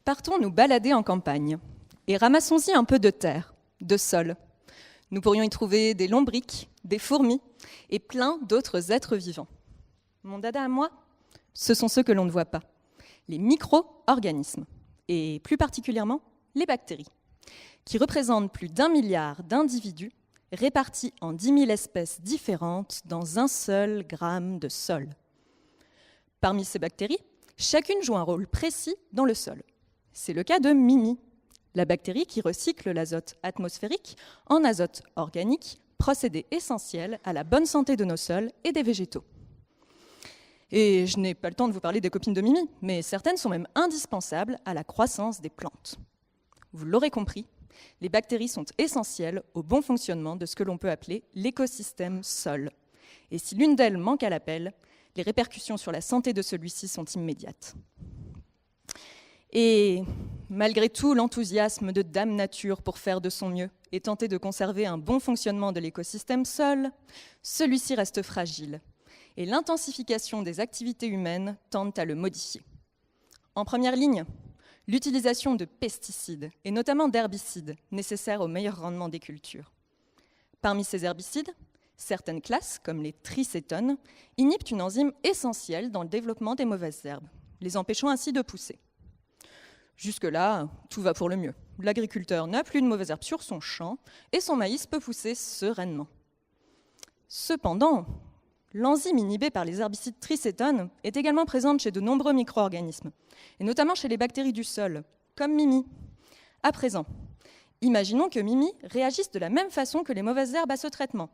Partons nous balader en campagne et ramassons-y un peu de terre, de sol. Nous pourrions y trouver des lombrics, des fourmis et plein d'autres êtres vivants. Mon dada à moi, ce sont ceux que l'on ne voit pas, les micro-organismes, et plus particulièrement les bactéries, qui représentent plus d'1 milliard d'individus répartis en 10 000 espèces différentes dans un seul gramme de sol. Parmi ces bactéries, chacune joue un rôle précis dans le sol. C'est le cas de Mimi, la bactérie qui recycle l'azote atmosphérique en azote organique, procédé essentiel à la bonne santé de nos sols et des végétaux. Et je n'ai pas le temps de vous parler des copines de Mimi, mais certaines sont même indispensables à la croissance des plantes. Vous l'aurez compris, les bactéries sont essentielles au bon fonctionnement de ce que l'on peut appeler l'écosystème sol. Et si l'une d'elles manque à l'appel, les répercussions sur la santé de celui-ci sont immédiates. Et malgré tout l'enthousiasme de Dame Nature pour faire de son mieux et tenter de conserver un bon fonctionnement de l'écosystème sol, celui-ci reste fragile et l'intensification des activités humaines tend à le modifier. En première ligne, l'utilisation de pesticides et notamment d'herbicides nécessaires au meilleur rendement des cultures. Parmi ces herbicides, certaines classes, comme les tricétones, inhibent une enzyme essentielle dans le développement des mauvaises herbes, les empêchant ainsi de pousser. Jusque-là, tout va pour le mieux. L'agriculteur n'a plus de mauvaises herbes sur son champ et son maïs peut pousser sereinement. Cependant, l'enzyme inhibée par les herbicides tricétones est également présente chez de nombreux micro-organismes, et notamment chez les bactéries du sol, comme Mimi. À présent, imaginons que Mimi réagisse de la même façon que les mauvaises herbes à ce traitement.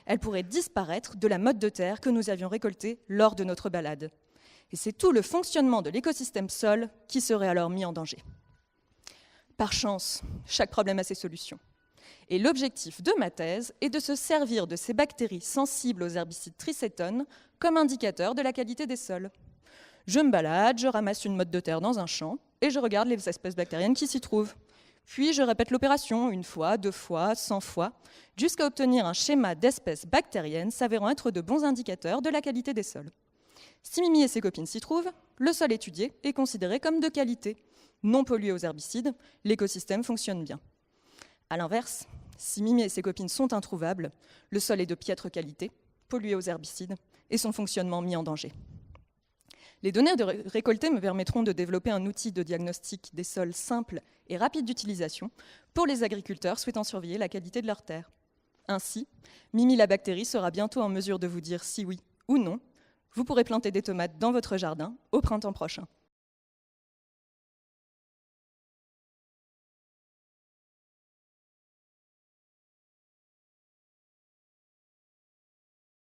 Elle pourrait disparaître de la motte de terre que nous avions récoltée lors de notre balade. Et c'est tout le fonctionnement de l'écosystème sol qui serait alors mis en danger. Par chance, chaque problème a ses solutions. Et l'objectif de ma thèse est de se servir de ces bactéries sensibles aux herbicides tricétones comme indicateur de la qualité des sols. Je me balade, je ramasse une motte de terre dans un champ et je regarde les espèces bactériennes qui s'y trouvent. Puis je répète l'opération 1 fois, 2 fois, 100 fois, jusqu'à obtenir un schéma d'espèces bactériennes s'avérant être de bons indicateurs de la qualité des sols. Si Mimi et ses copines s'y trouvent, le sol étudié est considéré comme de qualité. Non pollué aux herbicides, l'écosystème fonctionne bien. A l'inverse, si Mimi et ses copines sont introuvables, le sol est de piètre qualité, pollué aux herbicides, et son fonctionnement mis en danger. Les données récoltées me permettront de développer un outil de diagnostic des sols simple et rapide d'utilisation pour les agriculteurs souhaitant surveiller la qualité de leurs terres. Ainsi, Mimi la bactérie sera bientôt en mesure de vous dire si oui ou non, vous pourrez planter des tomates dans votre jardin au printemps prochain.